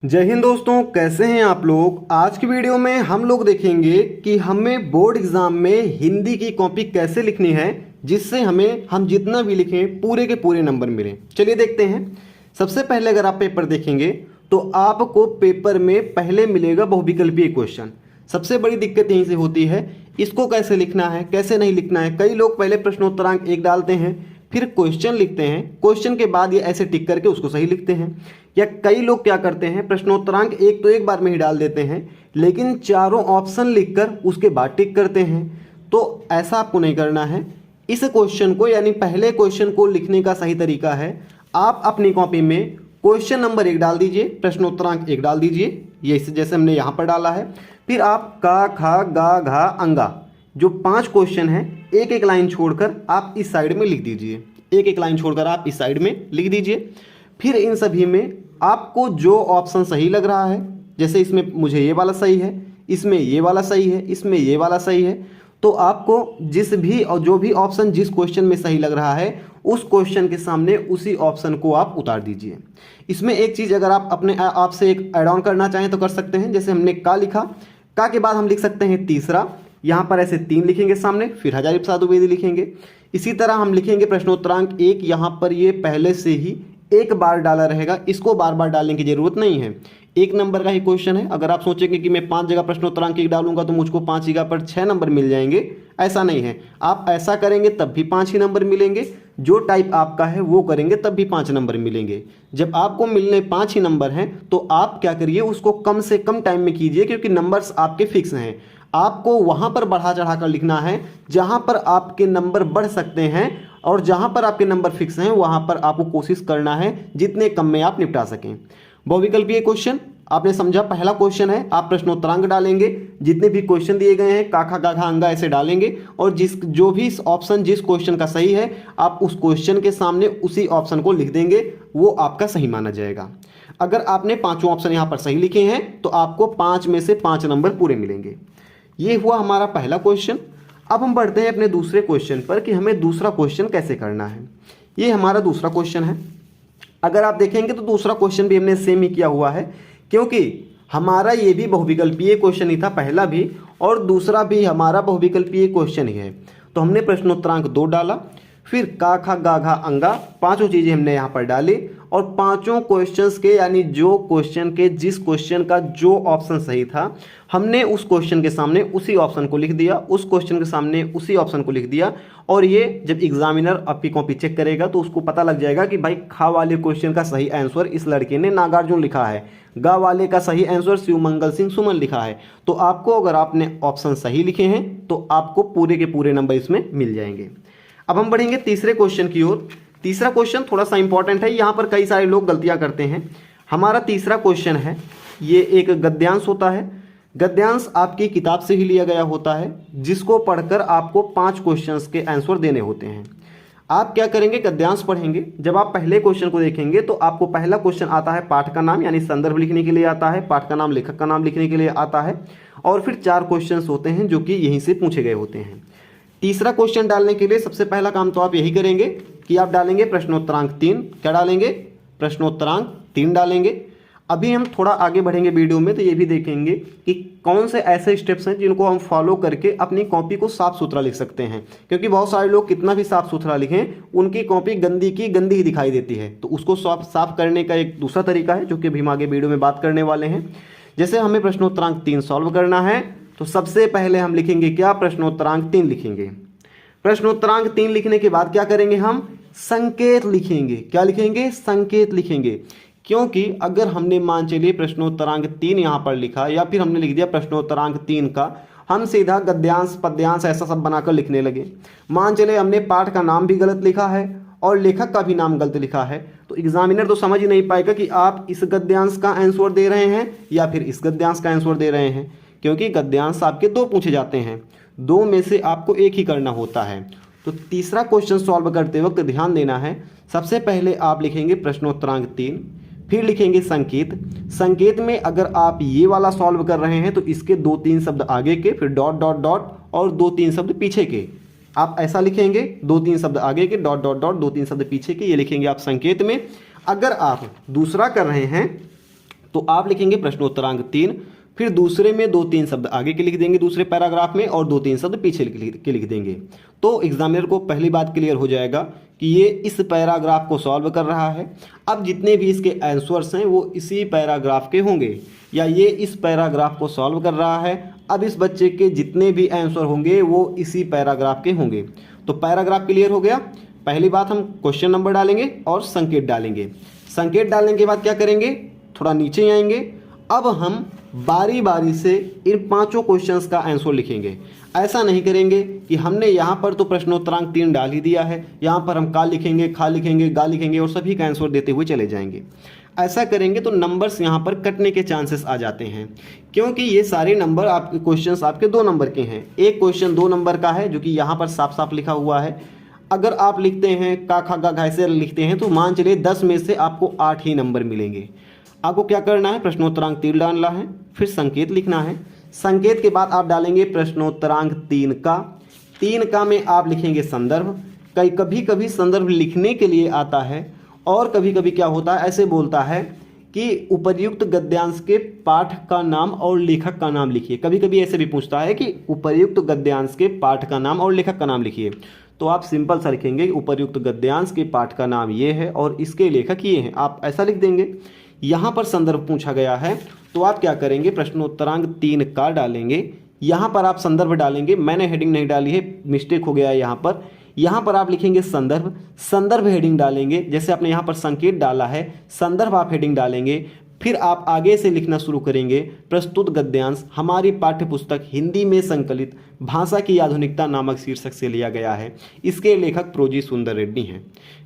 जय हिंद दोस्तों, कैसे हैं आप लोग। आज की वीडियो में हम लोग देखेंगे कि हमें बोर्ड एग्जाम में हिंदी की कॉपी कैसे लिखनी है जिससे हम जितना भी लिखें पूरे के पूरे नंबर मिलें। चलिए देखते हैं। सबसे पहले अगर आप पेपर देखेंगे तो आपको पेपर में पहले मिलेगा बहुविकल्पीय क्वेश्चन। सबसे बड़ी दिक्कत यहीं से होती है, इसको कैसे लिखना है कैसे नहीं लिखना है। कई लोग पहले प्रश्नोत्तरांक 1 डालते हैं, फिर क्वेश्चन लिखते हैं, क्वेश्चन के बाद ये ऐसे टिक करके उसको सही लिखते हैं। या कई लोग क्या करते हैं, प्रश्नोत्तरांक 1 तो एक बार में ही डाल देते हैं, लेकिन चारों ऑप्शन लिखकर उसके बाद टिक करते हैं। तो ऐसा आपको नहीं करना है। इस क्वेश्चन को यानी पहले क्वेश्चन को लिखने का सही तरीका है, आप अपनी कॉपी में क्वेश्चन नंबर 1 डाल दीजिए, प्रश्नोत्तरांक 1 डाल दीजिए, ये जैसे हमने यहाँ पर डाला है। फिर आप का खा गा घा अंगा जो 5 क्वेश्चन हैं, एक एक लाइन छोड़कर आप इस साइड में लिख दीजिए, एक एक लाइन छोड़कर आप इस साइड में लिख दीजिए। फिर इन सभी में आपको जो ऑप्शन सही लग रहा है, जैसे इसमें मुझे ये वाला सही है, इसमें ये वाला सही है, इसमें ये वाला सही है, तो आपको जिस भी और जो भी ऑप्शन जिस क्वेश्चन में सही लग रहा है उस क्वेश्चन के सामने उसी ऑप्शन को आप उतार दीजिए। इसमें एक चीज़ अगर आप अपने आप से एक ऐड ऑन करना चाहें तो कर सकते हैं। जैसे हमने का लिखा, का के बाद हम लिख सकते हैं तीसरा, यहाँ पर ऐसे 3 लिखेंगे सामने, फिर हजारी प्रसाद द्विवेदी लिखेंगे। इसी तरह हम लिखेंगे प्रश्नोत्तरांक 1, यहाँ पर ये पहले से ही एक बार डाला रहेगा, इसको बार बार डालने की जरूरत नहीं है। 1 नंबर का ही क्वेश्चन है। अगर आप सोचेंगे कि मैं 5 जगह प्रश्नोत्तरांक 1 डालूंगा तो मुझको 5 जगह पर 6 नंबर मिल जाएंगे, ऐसा नहीं है। आप ऐसा करेंगे तब भी 5 ही नंबर मिलेंगे, जो टाइप आपका है वो करेंगे तब भी 5 नंबर मिलेंगे। जब आपको मिलने 5 ही नंबर हैं तो आप क्या करिए, उसको कम से कम टाइम में कीजिए, क्योंकि नंबर्स आपके फिक्स हैं। आपको वहां पर बढ़ा चढ़ा कर लिखना है जहां पर आपके नंबर बढ़ सकते हैं, और जहां पर आपके नंबर फिक्स हैं वहां पर आपको कोशिश करना है जितने कम में आप निपटा सकें। बहुविकल्पीय क्वेश्चन आपने समझा, पहला क्वेश्चन है, आप प्रश्नोत्तरांक डालेंगे, जितने भी क्वेश्चन दिए गए हैं काखा गाघा अंगा ऐसे डालेंगे, और जो भी ऑप्शन जिस क्वेश्चन का सही है आप उस क्वेश्चन के सामने उसी ऑप्शन को लिख देंगे, वो आपका सही माना जाएगा। अगर आपने 5 ऑप्शन यहाँ पर सही लिखे हैं तो आपको 5 में से 5 नंबर पूरे मिलेंगे। ये हुआ हमारा पहला क्वेश्चन। अब हम बढ़ते हैं अपने दूसरे क्वेश्चन पर कि हमें दूसरा क्वेश्चन कैसे करना है। ये हमारा दूसरा क्वेश्चन है। अगर आप देखेंगे तो दूसरा क्वेश्चन भी हमने सेम ही किया हुआ है, क्योंकि हमारा ये भी बहुविकल्पीय क्वेश्चन ही था, पहला भी और दूसरा भी हमारा बहुविकल्पीय क्वेश्चन ही है। तो हमने प्रश्नोत्तरांक 2 डाला, फिर का खा गा घा अंगा, 5 चीज़ें हमने यहाँ पर डाली, और 5 क्वेश्चंस के यानी जो क्वेश्चन के जिस क्वेश्चन का जो ऑप्शन सही था हमने उस क्वेश्चन के सामने उसी ऑप्शन को लिख दिया, उस क्वेश्चन के सामने उसी ऑप्शन को लिख दिया। और ये जब एग्जामिनर आपकी कॉपी चेक करेगा तो उसको पता लग जाएगा कि भाई खा वाले क्वेश्चन का सही आंसर इस लड़के ने नागार्जुन लिखा है, गा वाले का सही आंसर शिवमंगल सिंह सुमन लिखा है। तो आपको अगर आपने ऑप्शन सही लिखे हैं तो आपको पूरे के पूरे नंबर इसमें मिल जाएंगे। अब हम बढ़ेंगे तीसरे क्वेश्चन की ओर। तीसरा क्वेश्चन थोड़ा सा इंपॉर्टेंट है, यहाँ पर कई सारे लोग गलतियाँ करते हैं। हमारा तीसरा क्वेश्चन है, ये एक गद्यांश होता है। गद्यांश आपकी किताब से ही लिया गया होता है, जिसको पढ़कर आपको 5 क्वेश्चंस के आंसर देने होते हैं। आप क्या करेंगे, गद्यांश पढ़ेंगे। जब आप पहले क्वेश्चन को देखेंगे तो आपको पहला क्वेश्चन आता है पाठ का नाम यानी संदर्भ लिखने के लिए आता है, पाठ का नाम लेखक का नाम लिखने के लिए आता है, और फिर 4 क्वेश्चंस होते हैं जो कि यहीं से पूछे गए होते हैं। तीसरा क्वेश्चन डालने के लिए सबसे पहला काम तो आप यही करेंगे कि आप डालेंगे प्रश्नोत्तरांक 3। क्या डालेंगे, प्रश्नोत्तरांक 3 डालेंगे। अभी हम थोड़ा आगे बढ़ेंगे वीडियो में तो ये भी देखेंगे कि कौन से ऐसे स्टेप्स हैं जिनको हम फॉलो करके अपनी कॉपी को साफ सुथरा लिख सकते हैं, क्योंकि बहुत सारे लोग कितना भी साफ सुथरा लिखें उनकी कॉपी गंदी की गंदी ही दिखाई देती है। तो उसको साफ करने का एक दूसरा तरीका है जो कि अभी हम आगे वीडियो में बात करने वाले हैं। जैसे हमें प्रश्नोत्तरांक 3 सॉल्व करना है तो सबसे पहले हम लिखेंगे क्या, प्रश्नोत्तरांक 3 लिखेंगे। प्रश्नोत्तरांक 3 लिखने के बाद क्या करेंगे, हम संकेत लिखेंगे। क्या लिखेंगे, संकेत लिखेंगे। क्योंकि अगर हमने मान चलिए प्रश्नोत्तरांक 3 यहाँ पर लिखा या फिर हमने लिख दिया प्रश्नोत्तरांक 3 का, हम सीधा गद्यांश पद्यांश ऐसा सब बनाकर लिखने लगे। मान चले हमने पाठ का नाम भी गलत लिखा है और लेखक का भी नाम गलत लिखा है, तो एग्जामिनर तो समझ ही नहीं पाएगा कि आप इस गद्यांश का आंसर दे रहे हैं या फिर इस गद्यांश का आंसर दे रहे हैं, क्योंकि गद्यांश आपके 2 पूछे जाते हैं, 2 में से आपको एक ही करना होता है। तो तीसरा क्वेश्चन सॉल्व करते वक्त ध्यान देना है, सबसे पहले आप लिखेंगे प्रश्नोत्तरांक 3, फिर लिखेंगे संकेत। संकेत में अगर आप ये वाला सॉल्व कर रहे हैं तो इसके 2-3 शब्द आगे के, फिर डॉट डॉट डॉट और 2-3 शब्द पीछे के, आप ऐसा लिखेंगे, 2-3 शब्द आगे के, डॉट डॉट डॉट 2-3 शब्द पीछे के, ये लिखेंगे आप संकेत में। अगर आप दूसरा कर रहे हैं तो आप लिखेंगे प्रश्नोत्तरांक 3, फिर दूसरे में 2-3 शब्द आगे के लिख देंगे दूसरे पैराग्राफ में और 2-3 शब्द पीछे के लिख देंगे। तो एग्जामिनर को पहली बात क्लियर हो जाएगा कि ये इस पैराग्राफ को सॉल्व कर रहा है। अब जितने भी इसके आंसर्स हैं वो इसी पैराग्राफ के होंगे, या ये इस पैराग्राफ को सॉल्व कर रहा है। अब इस बच्चे के जितने भी आंसर होंगे वो इसी पैराग्राफ के होंगे। तो पैराग्राफ क्लियर हो गया। पहली बात हम क्वेश्चन नंबर डालेंगे और संकेत डालेंगे। संकेत डालने के बाद क्या करेंगे, थोड़ा नीचे आएंगे। अब हम बारी बारी से इन 5 क्वेश्चंस का आंसर लिखेंगे। ऐसा नहीं करेंगे कि हमने यहाँ पर तो प्रश्नोत्तरांक 3 डाल ही दिया है, यहाँ पर हम का लिखेंगे, खा लिखेंगे, गा लिखेंगे और सभी का आंसर देते हुए चले जाएंगे। ऐसा करेंगे तो नंबर्स यहाँ पर कटने के चांसेस आ जाते हैं, क्योंकि ये सारे नंबर आपके क्वेश्चंस आपके 2 नंबर के हैं। एक क्वेश्चन 2 नंबर का है जो कि यहाँ पर साफ साफ लिखा हुआ है। अगर आप लिखते हैं का खा गा घा से लिखते हैं तो मान चलिए 10 में से आपको 8 ही नंबर मिलेंगे। आपको क्या करना है, प्रश्नोत्तरांक 3 डालना है, फिर संकेत लिखना है। संकेत के बाद आप डालेंगे प्रश्नोत्तरांक 3 का में आप लिखेंगे संदर्भ। कभी कभी संदर्भ लिखने के लिए आता है और कभी कभी क्या होता है, ऐसे बोलता है कि उपर्युक्त गद्यांश के पाठ का नाम और लेखक का नाम लिखिए। कभी कभी ऐसे भी पूछता है कि उपर्युक्त गद्यांश के पाठ का नाम और लेखक का नाम लिखिए। तो आप सिंपल सा लिखेंगे उपर्युक्त गद्यांश के पाठ का नाम ये है और इसके लेखक ये हैं, आप ऐसा लिख देंगे। यहाँ पर संदर्भ पूछा गया है तो आप क्या करेंगे, प्रश्नोत्तरांक 3 का डालेंगे। यहाँ पर आप संदर्भ डालेंगे, मैंने हेडिंग नहीं डाली है, मिस्टेक हो गया है यहाँ पर। यहाँ पर आप लिखेंगे संदर्भ हेडिंग डालेंगे। जैसे आपने यहाँ पर संकेत डाला है, संदर्भ आप हेडिंग डालेंगे। फिर आप आगे से लिखना शुरू करेंगे, प्रस्तुत गद्यांश हमारी पाठ्यपुस्तक हिंदी में संकलित भाषा की आधुनिकता नामक शीर्षक से लिया गया है। इसके लेखक प्रोजी सुंदर रेड्डी हैं।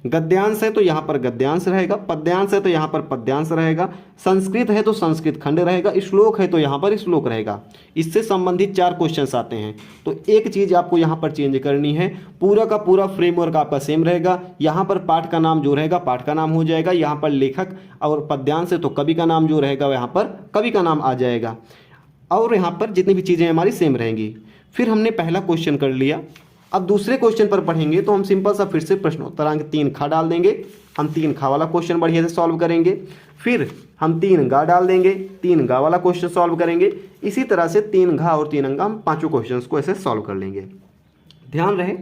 गद्यांश है तो यहाँ पर गद्यांश रहेगा, पद्यांश है तो यहाँ पर पद्यांश रहेगा, संस्कृत है तो संस्कृत खंड रहेगा, श्लोक है तो यहाँ पर श्लोक रहेगा। इससे संबंधित 4 क्वेश्चंस आते हैं। तो एक चीज़ आपको यहाँ पर चेंज करनी है, पूरा का पूरा फ्रेमवर्क आपका सेम रहेगा। यहाँ पर पाठ का नाम जो रहेगा पाठ का नाम हो जाएगा, यहाँ पर लेखक और पद्यांश है तो कवि का नाम जो रहेगा यहाँ पर कवि का नाम आ जाएगा, और यहाँ पर जितनी भी चीज़ें हमारी सेम रहेंगी। फिर हमने पहला क्वेश्चन कर लिया। अब दूसरे क्वेश्चन पर पढ़ेंगे तो हम सिंपल सा फिर से प्रश्नोत्तरांक 3 खा डाल देंगे। हम 3 खा वाला क्वेश्चन बढ़िया से सॉल्व करेंगे। फिर हम 3 गा डाल देंगे, 3 गा वाला क्वेश्चन सॉल्व करेंगे। इसी तरह से 3 घा और 3 अंगा हम 5 क्वेश्चन को ऐसे सॉल्व कर लेंगे। ध्यान रहे,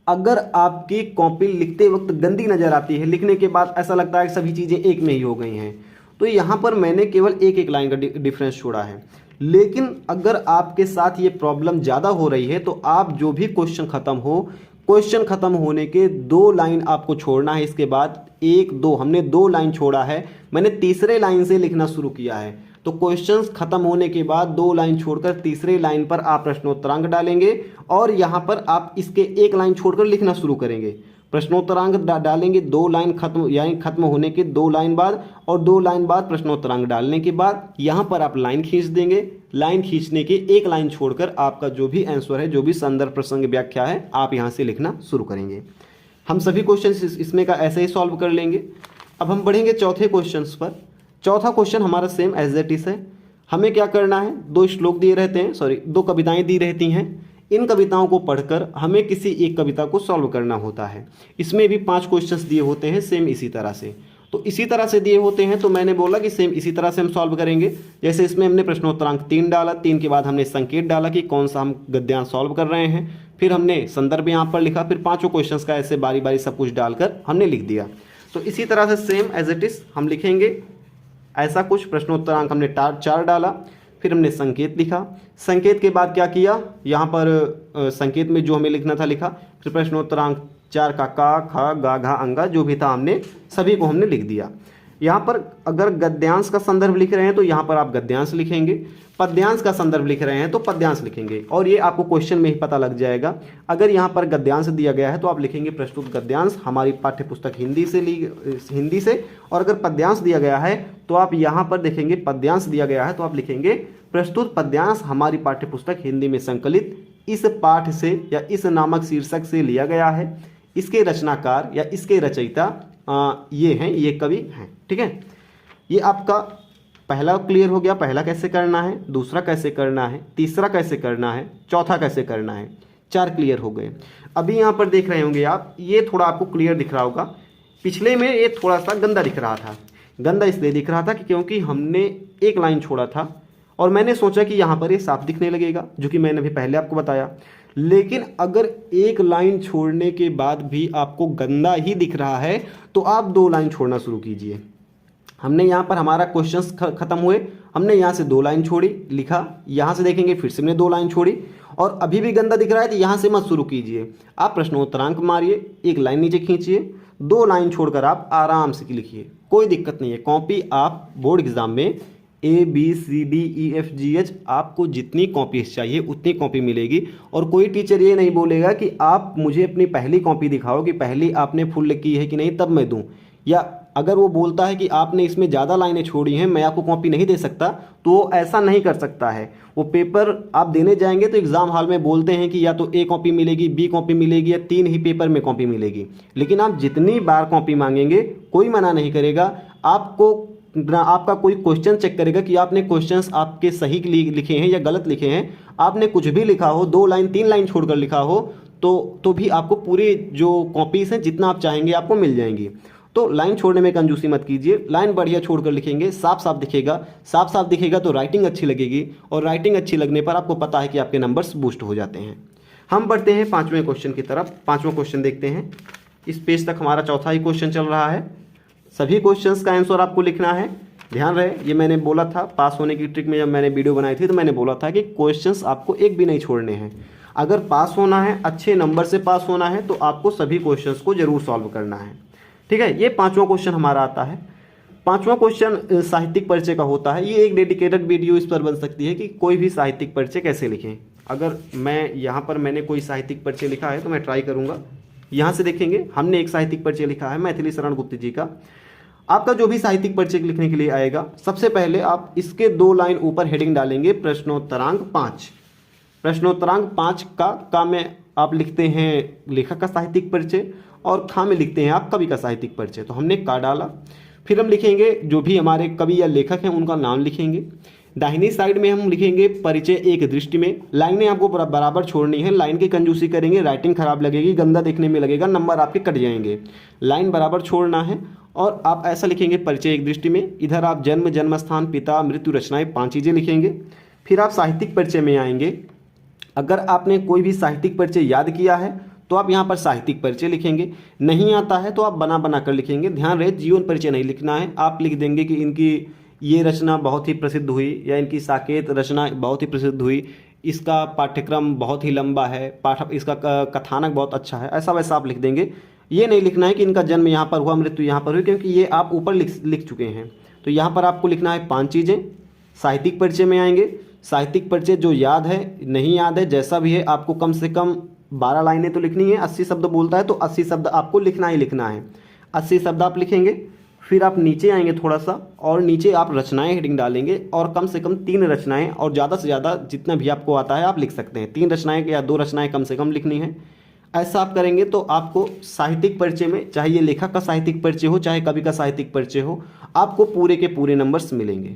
अगर आपकी कॉपी लिखते वक्त गंदी नज़र आती है, लिखने के बाद ऐसा लगता है कि सभी चीज़ें एक में ही हो गई हैं, तो यहाँ पर मैंने केवल एक लाइन का डिफरेंस छोड़ा है। लेकिन अगर आपके साथ ये प्रॉब्लम ज़्यादा हो रही है तो आप जो भी क्वेश्चन ख़त्म होने के 2 लाइन आपको छोड़ना है। इसके बाद 1-2 हमने 2 लाइन छोड़ा है, मैंने तीसरे लाइन से लिखना शुरू किया है। तो क्वेश्चंस खत्म होने के बाद 2 लाइन छोड़कर तीसरे लाइन पर आप प्रश्नोत्तरांक डालेंगे और यहाँ पर आप इसके 1 लाइन छोड़कर लिखना शुरू करेंगे। प्रश्नोत्तरांक डालेंगे 2 लाइन खत्म, यानी खत्म होने के 2 लाइन बाद, और 2 लाइन बाद प्रश्नोत्तरांक डालने के बाद यहाँ पर आप लाइन खींच देंगे। लाइन खींचने के 1 लाइन छोड़कर आपका जो भी आंसर है, जो भी संदर्भ प्रसंग व्याख्या है, आप यहाँ से लिखना शुरू करेंगे। हम सभी क्वेश्चन इसमें का ऐसे ही सॉल्व कर लेंगे। अब हम बढ़ेंगे चौथे क्वेश्चन पर। चौथा क्वेश्चन हमारा सेम एज इट इज है। हमें क्या करना है, 2 श्लोक दिए रहते हैं, 2 कविताएं दी रहती हैं। इन कविताओं को पढ़कर हमें किसी एक कविता को सॉल्व करना होता है। इसमें भी 5 क्वेश्चंस दिए होते हैं सेम इसी तरह से। तो इसी तरह से दिए होते हैं तो मैंने बोला कि सेम इसी तरह से हम सॉल्व करेंगे। जैसे इसमें हमने प्रश्नोत्तरांक 3 डाला, 3 के बाद हमने संकेत डाला कि कौन सा हम गद्यांश सॉल्व कर रहे हैं, फिर हमने संदर्भ यहाँ पर लिखा, फिर 5 क्वेश्चंस का ऐसे बारी बारी सब कुछ डालकर हमने लिख दिया। तो इसी तरह से सेम एज इट इज हम लिखेंगे ऐसा कुछ। प्रश्नोत्तरांक हमने 4 डाला, फिर हमने संकेत लिखा। संकेत के बाद क्या किया, यहाँ पर संकेत में जो हमें लिखना था लिखा, फिर प्रश्नोत्तरांक 4 का खा गा घा अंगा जो भी था हमने सभी को हमने लिख दिया। यहाँ पर अगर गद्यांश का संदर्भ लिख रहे हैं तो यहाँ पर आप गद्यांश लिखेंगे, पद्यांश का संदर्भ लिख रहे हैं तो पद्यांश लिखेंगे, और ये आपको क्वेश्चन में ही पता लग जाएगा। अगर यहाँ पर गद्यांश दिया गया है तो आप लिखेंगे प्रस्तुत गद्यांश हमारी पाठ्यपुस्तक हिंदी से, और अगर पद्यांश दिया गया है तो आप यहाँ पर देखेंगे पद्यांश दिया गया है तो आप लिखेंगे प्रस्तुत पद्यांश हमारी पाठ्यपुस्तक हिंदी में संकलित इस पाठ से या इस नामक शीर्षक से लिया गया है। इसके रचनाकार या इसके रचयिता ये हैं, ये कवि हैं। ठीक है, ये आपका पहला क्लियर हो गया, पहला कैसे करना है, दूसरा कैसे करना है, तीसरा कैसे करना है, चौथा कैसे करना है। 4 क्लियर हो गए। अभी यहाँ पर देख रहे होंगे आप, ये थोड़ा आपको क्लियर दिख रहा होगा, पिछले में ये थोड़ा सा गंदा दिख रहा था। गंदा इसलिए दिख रहा था कि क्योंकि हमने एक लाइन छोड़ा था और मैंने सोचा कि यहाँ पर ये साफ दिखने लगेगा, जो कि मैंने अभी पहले आपको बताया। लेकिन अगर एक लाइन छोड़ने के बाद भी आपको गंदा ही दिख रहा है तो आप 2 लाइन छोड़ना शुरू कीजिए। हमने यहाँ पर हमारा क्वेश्चंस खत्म हुए, हमने यहाँ से 2 लाइन छोड़ी, लिखा, यहाँ से देखेंगे फिर से हमने 2 लाइन छोड़ी और अभी भी गंदा दिख रहा है तो यहाँ से मत शुरू कीजिए। आप प्रश्नोत्तरांक मारिए, एक लाइन नीचे खींचिए, 2 लाइन छोड़कर आप आराम से लिखिए, कोई दिक्कत नहीं है। कॉपी आप बोर्ड एग्जाम में ABCDEFGH आपको जितनी कॉपीज चाहिए उतनी कॉपी मिलेगी और कोई टीचर ये नहीं बोलेगा कि आप मुझे अपनी पहली कॉपी दिखाओ कि पहली आपने फुल की है कि नहीं तब मैं दूं, या अगर वो बोलता है कि आपने इसमें ज़्यादा लाइनें छोड़ी हैं मैं आपको कॉपी नहीं दे सकता, तो वो ऐसा नहीं कर सकता है। वो पेपर आप देने जाएंगे तो एग्ज़ाम हॉल में बोलते हैं कि या तो A कॉपी मिलेगी, B कॉपी मिलेगी या 3 ही पेपर में कॉपी मिलेगी। लेकिन आप जितनी बार कॉपी मांगेंगे कोई मना नहीं करेगा, आपका कोई क्वेश्चन चेक करेगा कि आपने क्वेश्चंस आपके सही लिखे हैं या गलत लिखे हैं। आपने कुछ भी लिखा हो, 2 लाइन 3 लाइन छोड़कर लिखा हो तो भी आपको पूरे जो कॉपीज़ हैं जितना आप चाहेंगे आपको मिल जाएंगी। तो लाइन छोड़ने में कंजूसी मत कीजिए, लाइन बढ़िया छोड़कर लिखेंगे, साफ साफ दिखेगा, साफ साफ दिखेगा तो राइटिंग अच्छी लगेगी और राइटिंग अच्छी लगने पर आपको पता है कि आपके नंबर्स बूस्ट हो जाते हैं। हम बढ़ते हैं 5वें क्वेश्चन की तरफ। 5वां क्वेश्चन देखते हैं। इस पेज तक हमारा चौथा ही क्वेश्चन चल रहा है। सभी क्वेश्चंस का आंसर आपको लिखना है। ध्यान रहे, ये मैंने बोला था पास होने की ट्रिक में, जब मैंने वीडियो बनाई थी तो मैंने बोला था कि क्वेश्चंस आपको एक भी नहीं छोड़ने हैं। अगर पास होना है, अच्छे नंबर से पास होना है तो आपको सभी क्वेश्चंस को जरूर सॉल्व करना है। ठीक है, ये 5वां क्वेश्चन हमारा आता है। 5वां क्वेश्चन साहित्यिक परिचय का होता है। ये एक डेडिकेटेड वीडियो इस पर बन सकती है कि कोई भी साहित्यिक परिचय कैसे लिखें। अगर मैं यहाँ पर मैंने कोई साहित्यिक परिचय लिखा है तो मैं ट्राई करूँगा। यहाँ से देखेंगे हमने एक साहित्यिक परिचय लिखा है मैथिली शरण गुप्त जी का। आपका जो भी साहित्यिक परिचय लिखने के लिए आएगा, सबसे पहले आप इसके 2 लाइन ऊपर हेडिंग डालेंगे प्रश्नोत्तरांक 5। प्रश्नोत्तरांक 5 का में आप लिखते हैं लेखक का साहित्यिक परिचय और खा में लिखते हैं आप कवि का साहित्यिक परिचय। तो हमने का डाला, फिर हम लिखेंगे जो भी हमारे कवि या लेखक हैं उनका नाम लिखेंगे। दाहिनी साइड में हम लिखेंगे परिचय एक दृष्टि में। लाइनें आपको बराबर छोड़नी है, लाइन की कंजूसी करेंगे राइटिंग खराब लगेगी, गंदा देखने में लगेगा, नंबर आपके कट जाएंगे। लाइन बराबर छोड़ना है और आप ऐसा लिखेंगे परिचय एक दृष्टि में। इधर आप जन्म, जन्म स्थान, पिता, मृत्यु, रचनाएं 5 चीज़ें लिखेंगे। फिर आप साहित्यिक परिचय में आएंगे। अगर आपने कोई भी साहित्यिक परिचय याद किया है तो आप यहाँ पर साहित्यिक परिचय लिखेंगे, नहीं आता है तो आप बना कर लिखेंगे। ध्यान रहे जीवन परिचय नहीं लिखना है। आप लिख देंगे कि इनकी ये रचना बहुत ही प्रसिद्ध हुई या इनकी साकेत रचना बहुत ही प्रसिद्ध हुई, इसका पाठ्यक्रम बहुत ही लंबा है, इसका कथानक बहुत अच्छा है, ऐसा वैसा आप लिख देंगे। ये नहीं लिखना है कि इनका जन्म यहाँ पर हुआ, मृत्यु यहाँ पर हुई, क्योंकि ये आप ऊपर लिख चुके हैं। तो यहाँ पर आपको लिखना है 5 चीज़ें। साहित्यिक परिचय में आएंगे। साहित्यिक परिचय जो याद है, नहीं याद है, जैसा भी है, आपको कम से कम 12 लाइनें तो लिखनी है। 80 शब्द बोलता है तो 80 शब्द आपको लिखना ही लिखना है। 80 शब्द आप लिखेंगे। फिर आप नीचे आएंगे थोड़ा सा और नीचे आप रचनाएं हेडिंग डालेंगे और कम से कम 3 रचनाएं, और ज़्यादा से ज़्यादा जितना भी आपको आता है आप लिख सकते हैं। 3 रचनाएं या 2 रचनाएं कम से कम लिखनी है। ऐसा आप करेंगे तो आपको साहित्यिक परिचय में, चाहे ये लेखक का साहित्यिक परिचय हो चाहे कवि का साहित्यिक परिचय हो, आपको पूरे के पूरे नंबर्स मिलेंगे।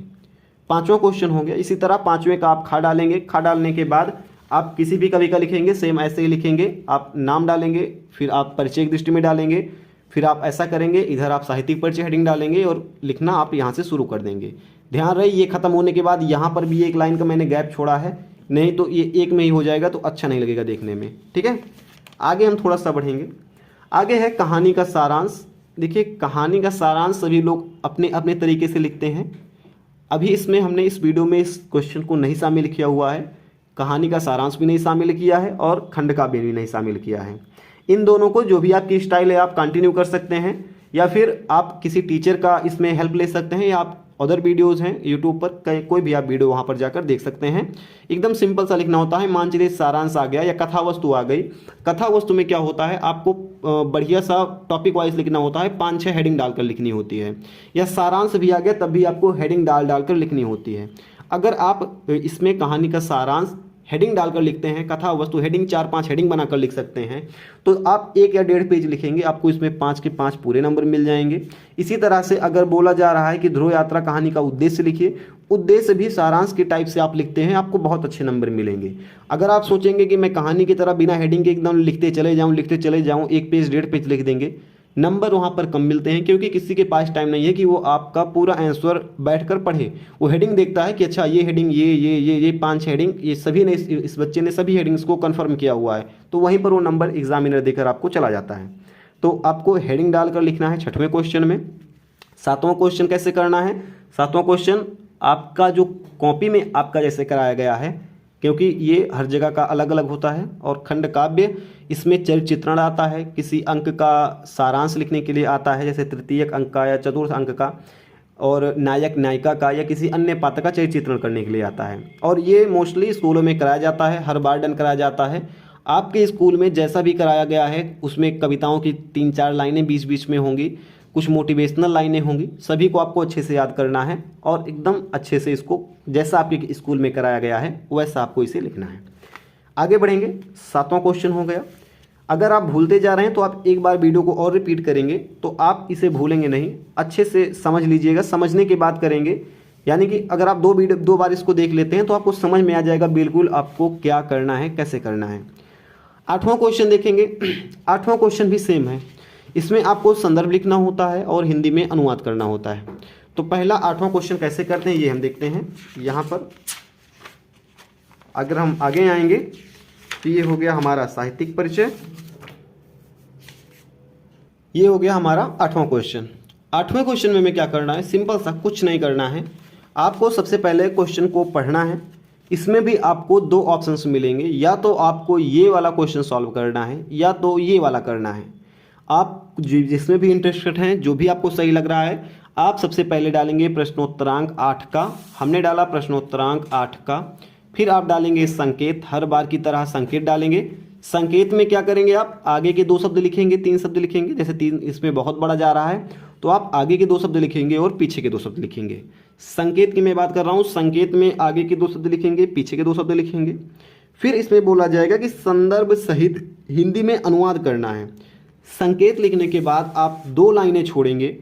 5वां क्वेश्चन हो गया। इसी तरह 5वें का आप खा डालेंगे। खा डालने के बाद आप किसी भी कवि का लिखेंगे, सेम ऐसे ही लिखेंगे। आप नाम डालेंगे, फिर आप परिचय एक दृष्टि में डालेंगे, फिर आप ऐसा करेंगे, इधर आप साहित्यिक परिचय हेडिंग डालेंगे और लिखना आप यहाँ से शुरू कर देंगे। ध्यान रहे ये खत्म होने के बाद यहाँ पर भी एक लाइन का मैंने गैप छोड़ा है, नहीं तो ये एक में ही हो जाएगा तो अच्छा नहीं लगेगा देखने में। ठीक है, आगे हम थोड़ा सा बढ़ेंगे। आगे है कहानी का सारांश। देखिए कहानी का सारांश सभी लोग अपने अपने तरीके से लिखते हैं। अभी इसमें हमने इस वीडियो में इस क्वेश्चन को नहीं शामिल किया हुआ है। कहानी का सारांश भी नहीं शामिल किया है और खंड का भी नहीं शामिल किया है। इन दोनों को जो भी आपकी स्टाइल है आप कंटिन्यू कर सकते हैं, या फिर आप किसी टीचर का इसमें हेल्प ले सकते हैं, या आप अदर वीडियोज़ हैं यूट्यूब पर, कोई भी आप वीडियो वहाँ पर जाकर देख सकते हैं। एकदम सिंपल सा लिखना होता है। मान चलिए सारांश आ गया या कथा वस्तु आ गई। कथा वस्तु में क्या होता है, आपको बढ़िया सा टॉपिक वाइज लिखना होता है, 5-6 हेडिंग डालकर लिखनी होती है। या सारांश भी आ गया तब भी आपको हेडिंग डालकर लिखनी होती है। अगर आप इसमें कहानी का सारांश हेडिंग डालकर लिखते हैं, कथा वस्तु हेडिंग 4-5 हेडिंग बनाकर लिख सकते हैं, तो आप 1 या 1.5 पेज लिखेंगे, आपको इसमें 5 के 5 पूरे नंबर मिल जाएंगे। इसी तरह से अगर बोला जा रहा है कि ध्रुव यात्रा कहानी का उद्देश्य लिखिए, उद्देश्य भी सारांश के टाइप से आप लिखते हैं, आपको बहुत अच्छे नंबर मिलेंगे। अगर आप सोचेंगे कि मैं कहानी की तरह बिना हेडिंग के एकदम लिखते चले जाऊँ 1 पेज 1.5 पेज लिख देंगे, नंबर वहाँ पर कम मिलते हैं, क्योंकि किसी के पास टाइम नहीं है कि वो आपका पूरा आंसर बैठकर पढ़े। वो हेडिंग देखता है कि अच्छा ये हेडिंग, ये 5 हेडिंग, ये सभी ने इस बच्चे ने सभी हेडिंग्स को कंफर्म किया हुआ है, तो वहीं पर वो नंबर एग्जामिनर देकर आपको चला जाता है। तो आपको हेडिंग डालकर लिखना है 6वें क्वेश्चन में। 7वां क्वेश्चन कैसे करना है? 7वां क्वेश्चन आपका जो कॉपी में आपका जैसे कराया गया है, क्योंकि ये हर जगह का अलग अलग होता है, और खंड काव्य इसमें चरित्र चित्रण आता है, किसी अंक का सारांश लिखने के लिए आता है, जैसे तृतीयक अंक का या चतुर्थ अंक का, और नायक नायिका का या किसी अन्य पात्र का चरित्र चित्रण करने के लिए आता है। और ये मोस्टली स्कूलों में कराया जाता है, हर बार डन कराया जाता है। आपके स्कूल में जैसा भी कराया गया है उसमें कविताओं की 3-4 लाइनें बीच बीच में होंगी, कुछ मोटिवेशनल लाइनें होंगी, सभी को आपको अच्छे से याद करना है और एकदम अच्छे से इसको जैसा आपके स्कूल में कराया गया है वैसा आपको इसे लिखना है। आगे बढ़ेंगे। 7वां क्वेश्चन हो गया। अगर आप भूलते जा रहे हैं तो आप एक बार वीडियो को और रिपीट करेंगे तो आप इसे भूलेंगे नहीं, अच्छे से समझ लीजिएगा, समझने की बात करेंगे। यानी कि अगर आप 2 बार इसको देख लेते हैं तो आपको समझ में आ जाएगा बिल्कुल आपको क्या करना है, कैसे करना है। 8वां क्वेश्चन देखेंगे। 8वां क्वेश्चन भी सेम है, इसमें आपको संदर्भ लिखना होता है और हिंदी में अनुवाद करना होता है। तो पहला 8वां क्वेश्चन कैसे करते हैं ये हम देखते हैं। यहाँ पर अगर हम आगे आएंगे तो ये हो गया हमारा साहित्यिक परिचय, ये हो गया हमारा 8वां क्वेश्चन। 8वें क्वेश्चन में हमें क्या करना है? सिंपल सा, कुछ नहीं करना है। आपको सबसे पहले क्वेश्चन को पढ़ना है। इसमें भी आपको 2 ऑप्शंस मिलेंगे, या तो आपको ये वाला क्वेश्चन सॉल्व करना है या तो ये वाला करना है। आप जिसमें भी इंटरेस्टेड हैं, जो भी आपको सही लग रहा है, आप सबसे पहले डालेंगे प्रश्नोत्तरांक 8 का। हमने डाला प्रश्नोत्तरांक 8 का। फिर आप डालेंगे संकेत, हर बार की तरह संकेत डालेंगे। संकेत में क्या करेंगे? आप आगे के 2 शब्द लिखेंगे, 3 शब्द लिखेंगे। जैसे 3 इसमें बहुत बड़ा जा रहा है तो आप आगे के 2 शब्द लिखेंगे और पीछे के 2 शब्द लिखेंगे। संकेत की मैं बात कर रहा हूँ, संकेत में आगे के 2 शब्द लिखेंगे, पीछे के 2 शब्द लिखेंगे। फिर इसमें बोला जाएगा कि संदर्भ सहित हिंदी में अनुवाद करना है। संकेत लिखने के बाद आप 2 लाइनें छोड़ेंगे,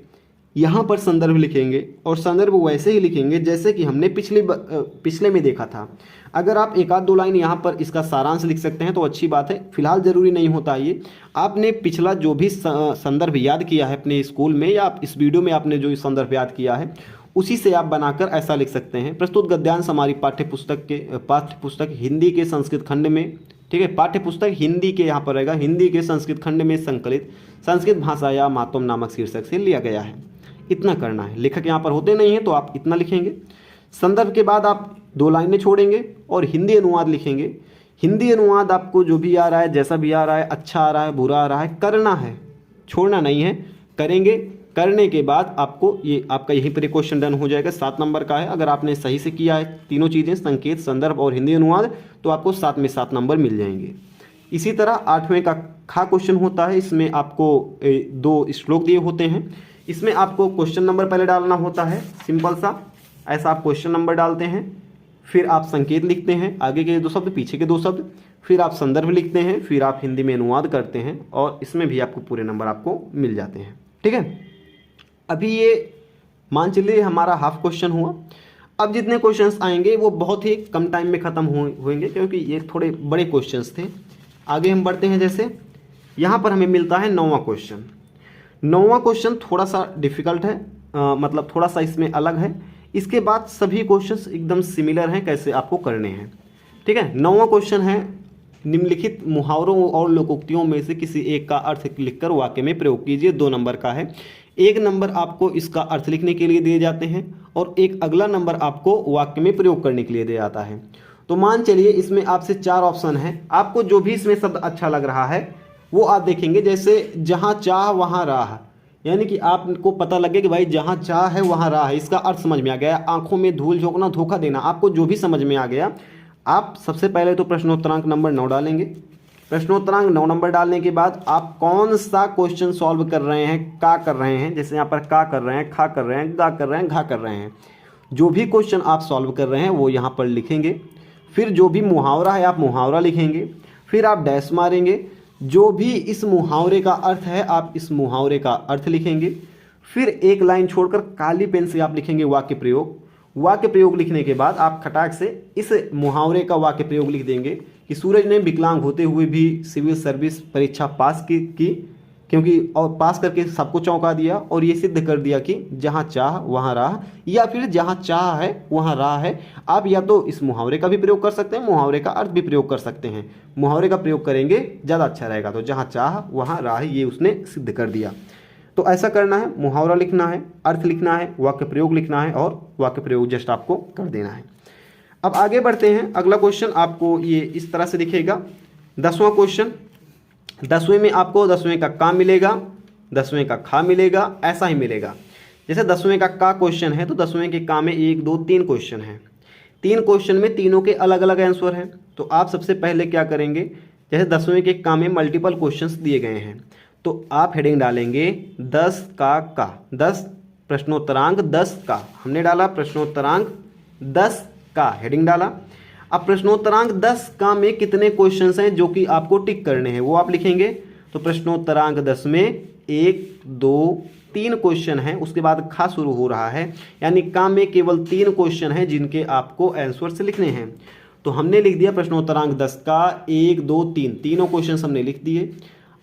यहाँ पर संदर्भ लिखेंगे और संदर्भ वैसे ही लिखेंगे जैसे कि हमने पिछले में देखा था। अगर आप 1-2 लाइन यहाँ पर इसका सारांश लिख सकते हैं तो अच्छी बात है, फिलहाल ज़रूरी नहीं होता ये। आपने पिछला जो भी संदर्भ याद किया है अपने स्कूल में या आप इस वीडियो में आपने जो संदर्भ याद किया है उसी से आप बनाकर ऐसा लिख सकते हैं। प्रस्तुत गद्यांश हमारी पाठ्यपुस्तक हिंदी के संस्कृत खंड में, ठीक है, पाठ्यपुस्तक हिंदी के यहाँ पर रहेगा, हिंदी के संस्कृत खंड में संकलित संस्कृत भाषा या मातम नामक शीर्षक से लिया गया है। इतना करना है। लेखक यहाँ पर होते नहीं हैं तो आप इतना लिखेंगे। संदर्भ के बाद आप 2 लाइनें छोड़ेंगे और हिंदी अनुवाद लिखेंगे। हिंदी अनुवाद आपको जो भी आ रहा है, जैसा भी आ रहा है, अच्छा आ रहा है, बुरा आ रहा है, करना है, छोड़ना नहीं है, करेंगे। करने के बाद आपको ये आपका यहीं पर क्वेश्चन डन हो जाएगा। 7 नंबर का है। अगर आपने सही से किया है तीनों चीज़ें, संकेत, संदर्भ और हिंदी अनुवाद, तो आपको 7 में 7 नंबर मिल जाएंगे। इसी तरह 8वें का खा क्वेश्चन होता है। इसमें आपको 2 श्लोक दिए होते हैं। इसमें आपको क्वेश्चन नंबर पहले डालना होता है, सिंपल सा ऐसा आप क्वेश्चन नंबर डालते हैं। फिर आप संकेत लिखते हैं, आगे के 2 शब्द, पीछे के 2 शब्द। फिर आप संदर्भ लिखते हैं, फिर आप हिंदी में अनुवाद करते हैं और इसमें भी आपको पूरे नंबर आपको मिल जाते हैं। ठीक है, अभी ये मान चलिए हमारा हाफ क्वेश्चन हुआ। अब जितने क्वेश्चंस आएंगे वो बहुत ही कम टाइम में ख़त्म होंगे क्योंकि ये थोड़े बड़े क्वेश्चंस थे। आगे हम बढ़ते हैं। जैसे यहाँ पर हमें मिलता है 9वां क्वेश्चन। 9वां क्वेश्चन थोड़ा सा डिफिकल्ट है, मतलब थोड़ा सा इसमें अलग है। इसके बाद सभी क्वेश्चंस एकदम सिमिलर हैं, कैसे आपको करने हैं। ठीक है, 9वां क्वेश्चन है, निम्नलिखित मुहावरों और लोकोक्तियों में से किसी एक का अर्थ लिखकर वाक्य में प्रयोग कीजिए। 2 नंबर का है। 1 नंबर आपको इसका अर्थ लिखने के लिए दिए जाते हैं और एक अगला नंबर आपको वाक्य में प्रयोग करने के लिए दिया जाता है। तो मान चलिए इसमें आपसे 4 ऑप्शन है। आपको जो भी इसमें शब्द अच्छा लग रहा है वो आप देखेंगे। जैसे जहाँ चाह वहाँ राह, यानी कि आपको पता लगे कि भाई जहाँ चाह है वहाँ राह है, इसका अर्थ समझ में आ गया। आंखों में धूल झोंकना, धोखा देना, आपको जो भी समझ में आ गया, आप सबसे पहले तो प्रश्नोत्तरांक नंबर 9 डालेंगे। प्रश्नोत्तरांक 9 नंबर डालने के बाद आप कौन सा क्वेश्चन सॉल्व कर रहे हैं, का कर रहे हैं, जैसे यहाँ पर का कर रहे हैं, खा कर रहे हैं, गा कर रहे हैं, घा कर रहे हैं, जो भी क्वेश्चन आप सॉल्व कर रहे हैं वो यहाँ पर लिखेंगे। फिर जो भी मुहावरा है आप मुहावरा लिखेंगे। फिर आप डैश मारेंगे, जो भी इस मुहावरे का अर्थ है आप इस मुहावरे का अर्थ लिखेंगे। फिर एक लाइन छोड़कर काली पेन से आप लिखेंगे वाक्य प्रयोग। वाक्य प्रयोग लिखने के बाद आप खटाक से इस मुहावरे का वाक्य प्रयोग लिख देंगे कि सूरज ने विकलांग होते हुए भी सिविल सर्विस परीक्षा पास की। क्योंकि और पास करके सबको चौंका दिया और ये सिद्ध कर दिया कि जहाँ चाह वहाँ राह, या फिर जहाँ चाह है वहाँ राह है। आप या तो इस मुहावरे का भी प्रयोग कर सकते हैं, मुहावरे का अर्थ भी प्रयोग कर सकते हैं। मुहावरे का प्रयोग करेंगे ज़्यादा अच्छा रहेगा। तो जहाँ चाह वहाँ राह, ये उसने सिद्ध कर दिया। तो ऐसा करना है, मुहावरा लिखना है, अर्थ लिखना है, वाक्य प्रयोग लिखना है और वाक्य प्रयोग जस्ट आपको कर देना है। अब आगे बढ़ते हैं। अगला क्वेश्चन आपको ये इस तरह से दिखेगा। 10वां क्वेश्चन, 10वें में आपको 10वें का का मिलेगा, 10वें का खा मिलेगा, ऐसा ही मिलेगा। जैसे 10वें का क्वेश्चन है तो 10वें के का में 1 2 3 क्वेश्चन हैं। 3 क्वेश्चन में तीनों के अलग अलग आंसर हैं। तो आप सबसे पहले क्या करेंगे, जैसे 10वें के का में मल्टीपल क्वेश्चंस दिए गए हैं तो आप हेडिंग डालेंगे 10 का 10 प्रश्नोत्तरांक 10 का, हमने डाला प्रश्नोत्तरांक 10 का, हेडिंग डाला। अब प्रश्नोत्तरांक 10 का में कितने क्वेश्चंस हैं जो कि आपको टिक करने हैं वो आप लिखेंगे। तो प्रश्नोत्तरांक 10 में 1 2 3 क्वेश्चन हैं, उसके बाद खा शुरू हो रहा है, यानी का में केवल 3 क्वेश्चन हैं जिनके आपको आंसर से लिखने हैं। तो हमने लिख दिया प्रश्नोत्तरांक 10 का 1 2 3, तीनों क्वेश्चन हमने लिख दिए।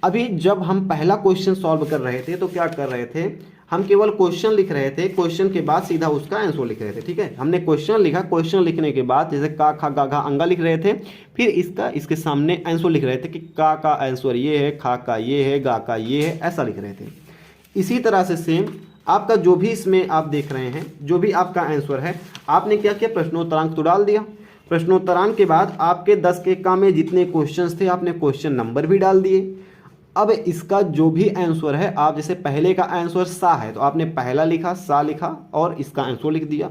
अभी जब हम पहला क्वेश्चन सॉल्व कर रहे थे तो क्या कर रहे थे, हम केवल क्वेश्चन लिख रहे थे, क्वेश्चन के बाद सीधा उसका आंसर लिख रहे थे। ठीक है, हमने क्वेश्चन लिखा, क्वेश्चन लिखने के बाद जैसे का खा गा घा अंगा लिख रहे थे, फिर इसके सामने आंसर लिख रहे थे कि का आंसर ये है, खा का ये है, गा का ये है, ऐसा लिख रहे थे। इसी तरह से सेम आपका जो भी इसमें आप देख रहे हैं, जो भी आपका आंसर है, आपने क्या किया, प्रश्नोत्तरांक तो डाल दिया। प्रश्नोत्तरांक के बाद आपके 10 के का में जितने क्वेश्चंस थे आपने क्वेश्चन नंबर भी डाल दिए। अब इसका जो भी आंसर है, आप जैसे पहले का आंसर सा है तो आपने पहला लिखा, सा लिखा और इसका आंसर लिख दिया।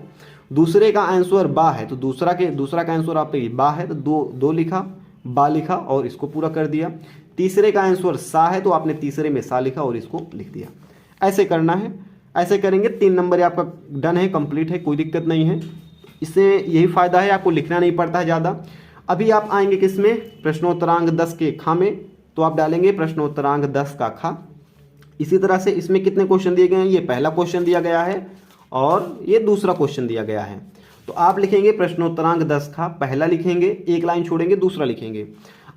दूसरे का आंसर बा है तो दूसरा का आंसर आपके बा है तो दो लिखा, बा लिखा और इसको पूरा कर दिया। तीसरे का आंसर सा है तो आपने तीसरे में सा लिखा और इसको लिख दिया। ऐसे करना है, ऐसे करेंगे 3 नंबर आपका डन है, कंप्लीट है, कोई दिक्कत नहीं है। इससे यही फ़ायदा है, आपको लिखना नहीं पड़ता है ज़्यादा। अभी आप आएंगे किसमें, प्रश्नोत्तरांक 10 के खा में, तो आप डालेंगे प्रश्नोत्तरांक 10 का खा। इसी तरह से इसमें कितने क्वेश्चन दिए गए हैं, ये पहला क्वेश्चन दिया गया है और ये दूसरा क्वेश्चन दिया गया है। तो आप लिखेंगे प्रश्नोत्तरांक 10 खा, पहला लिखेंगे, एक लाइन छोड़ेंगे, दूसरा लिखेंगे।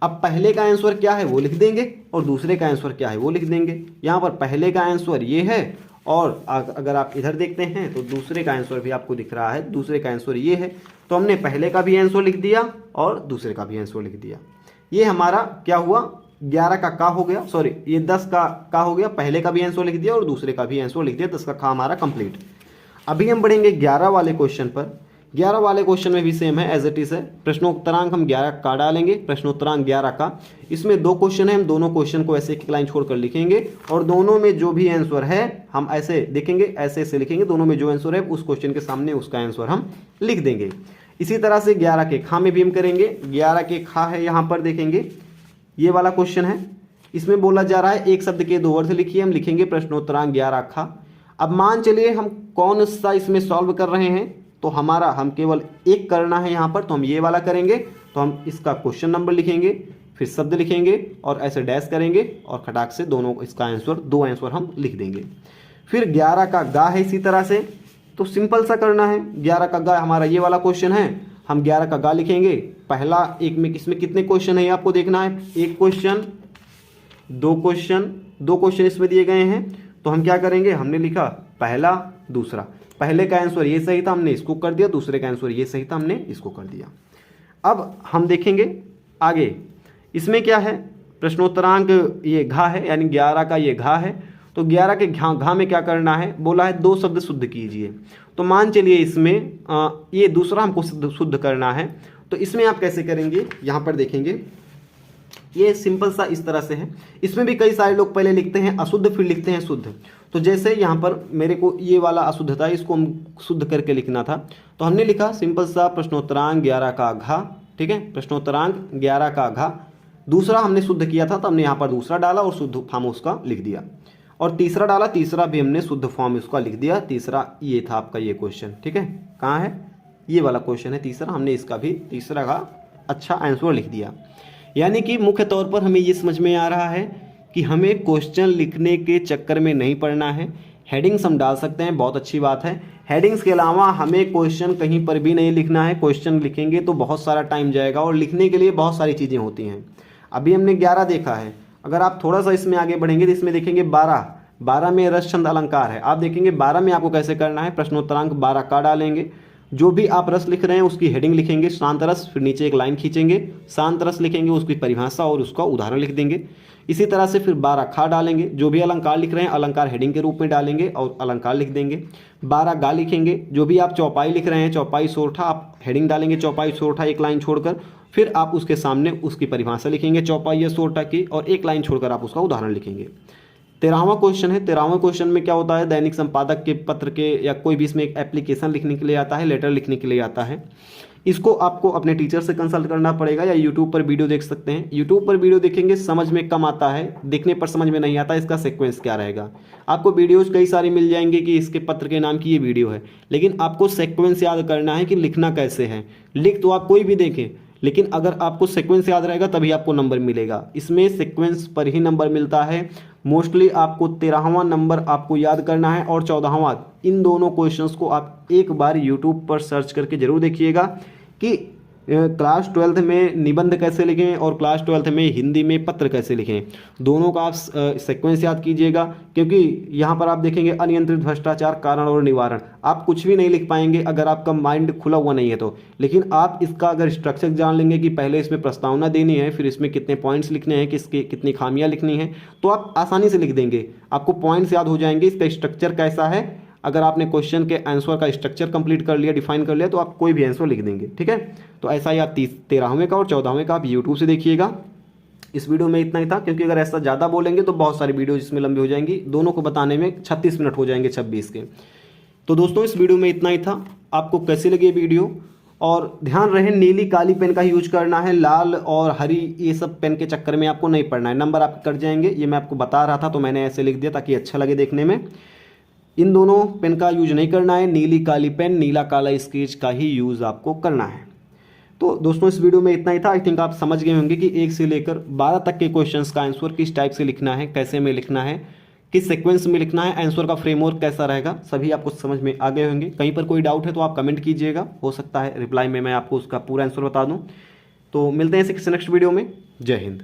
अब पहले का आंसर क्या है वो लिख देंगे और दूसरे का आंसर क्या है वो लिख देंगे। यहाँ पर पहले का आंसर ये है और अगर आप इधर देखते हैं तो दूसरे का आंसर भी आपको दिख रहा है, दूसरे का आंसर ये है। तो हमने पहले का भी आंसर लिख दिया और दूसरे का भी आंसर लिख दिया। ये हमारा क्या हुआ, 11 का हो गया, सॉरी ये 10 का हो गया, पहले का भी आंसर लिख दिया और दूसरे का भी आंसर लिख दिया। 10 का हमारा कंप्लीट। अभी हम बढ़ेंगे 11 वाले क्वेश्चन पर। 11 वाले क्वेश्चन में भी सेम है, एज इट इज है। प्रश्नोत्तरांक हम 11 का डालेंगे, प्रश्नोत्तरांक 11 का। इसमें 2 क्वेश्चन है, हम दोनों क्वेश्चन को ऐसे एक लाइन छोड़कर लिखेंगे और दोनों में जो भी आंसर है हम ऐसे देखेंगे, ऐसे ऐसे लिखेंगे। दोनों में जो आंसर है उस क्वेश्चन के सामने उसका आंसर हम लिख देंगे। इसी तरह से 11 के खा में भी हम करेंगे। 11 के खा है, यहाँ पर देखेंगे ये वाला क्वेश्चन है। इसमें बोला जा रहा है एक शब्द के 2 अर्थ लिखिए, हम लिखेंगे प्रश्नोत्तरांक 11 खा। अब मान चलिए हम कौन सा इसमें सॉल्व कर रहे हैं, तो हम केवल एक करना है यहाँ पर, तो हम ये वाला करेंगे। तो हम इसका क्वेश्चन नंबर लिखेंगे, फिर शब्द लिखेंगे और ऐसे डैश करेंगे और खटाक से दोनों इसका आंसर, 2 आंसर हम लिख देंगे। फिर 11 का गा है इसी तरह से, तो सिंपल सा करना है। 11 का गा हमारा ये वाला क्वेश्चन है, हम 11 का गा लिखेंगे। पहला एक में इसमें कितने क्वेश्चन है आपको देखना है, 1 क्वेश्चन, 2 क्वेश्चन इसमें दिए गए हैं। तो हम क्या करेंगे, हमने लिखा पहला दूसरा, पहले का आंसर ये सही था हमने इसको कर दिया, दूसरे का आंसर ये सही था हमने इसको कर दिया। अब हम देखेंगे आगे इसमें क्या है, प्रश्नोत्तरांक ये घा है, यानी 11 का ये घा है। तो 11 के घा में क्या करना है, बोला है 2 शब्द शुद्ध कीजिए। तो मान चलिए इसमें ये दूसरा हमको शुद्ध करना है। तो इसमें आप कैसे करेंगे, यहाँ पर देखेंगे ये सिंपल सा इस तरह से है। इसमें भी कई सारे लोग पहले लिखते हैं अशुद्ध फिर लिखते हैं शुद्ध। तो जैसे यहाँ पर मेरे को ये वाला अशुद्ध था, इसको हम शुद्ध करके लिखना था। तो हमने लिखा सिंपल सा प्रश्नोत्तरांक 11 का घा, ठीक है, प्रश्नोत्तरांक 11 का घा। दूसरा हमने शुद्ध किया था तो हमने यहाँ पर दूसरा डाला और शुद्ध फॉर्म उसका लिख दिया। और तीसरा डाला, तीसरा भी हमने शुद्ध फॉर्म उसका लिख दिया। तीसरा ये था आपका ये क्वेश्चन, ठीक है, कहाँ है, ये वाला क्वेश्चन है तीसरा, हमने इसका भी तीसरा का अच्छा आंसर लिख दिया। यानी कि मुख्य तौर पर हमें ये समझ में आ रहा है कि हमें क्वेश्चन लिखने के चक्कर में नहीं पड़ना है। हेडिंग्स हम डाल सकते हैं, बहुत अच्छी बात है। हेडिंग्स के अलावा हमें क्वेश्चन कहीं पर भी नहीं लिखना है। क्वेश्चन लिखेंगे तो बहुत सारा टाइम जाएगा और लिखने के लिए बहुत सारी चीज़ें होती हैं। अभी हमने 11 देखा है, अगर आप थोड़ा सा इसमें आगे बढ़ेंगे तो इसमें देखेंगे 12 में रस छंद अलंकार है। आप देखेंगे 12 में आपको कैसे करना है, प्रश्नोत्तरांक 12 का डालेंगे। जो भी आप रस लिख रहे हैं उसकी हेडिंग लिखेंगे शांत रस, फिर नीचे एक लाइन खींचेंगे, शांत रस लिखेंगे, उसकी परिभाषा और उसका उदाहरण लिख देंगे। इसी तरह से फिर 12 खा डालेंगे। जो भी अलंकार लिख रहे हैं अलंकार हेडिंग के रूप में डालेंगे और अलंकार लिख देंगे। 12 गा लिखेंगे। जो भी आप चौपाई लिख रहे हैं चौपाई सोरठा आप हेडिंग डालेंगे चौपाई सोरठा एक लाइन छोड़कर, फिर आप उसके सामने उसकी परिभाषा लिखेंगे चौपाई या सोरठा की और एक लाइन छोड़कर आप उसका उदाहरण लिखेंगे। 13वां क्वेश्चन है। 13वें क्वेश्चन में क्या होता है, दैनिक संपादक के पत्र के या कोई भी इसमें एक एप्लीकेशन लिखने के लिए आता है, लेटर लिखने के लिए आता है। इसको आपको अपने टीचर से कंसल्ट करना पड़ेगा या यूट्यूब पर वीडियो देख सकते हैं। यूट्यूब पर वीडियो देखेंगे समझ में कम आता है, देखने पर समझ में नहीं आता इसका सीक्वेंस क्या रहेगा। आपको वीडियोज कई सारी मिल जाएंगे कि इसके पत्र के नाम की ये वीडियो है, लेकिन आपको सीक्वेंस याद करना है कि लिखना कैसे है। लिख तो आप कोई भी देखें, लेकिन अगर आपको सीक्वेंस याद रहेगा तभी आपको नंबर मिलेगा। इसमें सीक्वेंस पर ही नंबर मिलता है। मोस्टली आपको 13वां नंबर आपको याद करना है और 14वां। इन दोनों क्वेश्चंस को आप एक बार यूट्यूब पर सर्च करके जरूर देखिएगा कि क्लास 12th में निबंध कैसे लिखें और क्लास 12th में हिंदी में पत्र कैसे लिखें। दोनों का आप सीक्वेंस याद कीजिएगा, क्योंकि यहाँ पर आप देखेंगे अनियंत्रित भ्रष्टाचार कारण और निवारण। आप कुछ भी नहीं लिख पाएंगे अगर आपका माइंड खुला हुआ नहीं है तो, लेकिन आप इसका अगर स्ट्रक्चर जान लेंगे कि पहले इसमें प्रस्तावना देनी है, फिर इसमें कितने पॉइंट्स लिखने हैं, किसके कितनी खामियां लिखनी है, तो आप आसानी से लिख देंगे। आपको पॉइंट्स याद हो जाएंगे, इसका स्ट्रक्चर कैसा है। अगर आपने क्वेश्चन के आंसर का स्ट्रक्चर कंप्लीट कर लिया, डिफाइन कर लिया, तो आप कोई भी आंसर लिख देंगे। ठीक है, तो ऐसा ही आप 13वें का और 14वें का आप यूट्यूब से देखिएगा। इस वीडियो में इतना ही था, क्योंकि अगर ऐसा ज़्यादा बोलेंगे तो बहुत सारी वीडियो इसमें लंबी हो जाएंगी, दोनों को बताने में 36 मिनट हो जाएंगे 26 के। तो दोस्तों इस वीडियो में इतना ही था। आपको कैसी लगी ये वीडियो, और ध्यान रहे नीली काली पेन का यूज करना है, लाल और हरी ये सब पेन के चक्कर में आपको नहीं पढ़ना है, नंबर आपके कट जाएंगे। ये मैं आपको बता रहा था तो मैंने ऐसे लिख दिया ताकि अच्छा लगे देखने में। इन दोनों पेन का यूज नहीं करना है, नीली काली पेन नीला काला स्केच का ही यूज आपको करना है। तो दोस्तों इस वीडियो में इतना ही था। आई थिंक आप समझ गए होंगे कि 1 से लेकर 12 तक के क्वेश्चंस का आंसर किस टाइप से लिखना है, कैसे में लिखना है, किस सीक्वेंस में लिखना है, आंसर का फ्रेमवर्क कैसा रहेगा, सभी आपको समझ में आ गए होंगे। कहीं पर कोई डाउट है तो आप कमेंट कीजिएगा, हो सकता है रिप्लाई में मैं आपको उसका पूरा आंसर बता दूँ। तो मिलते हैं इसी नेक्स्ट वीडियो में। जय हिंद।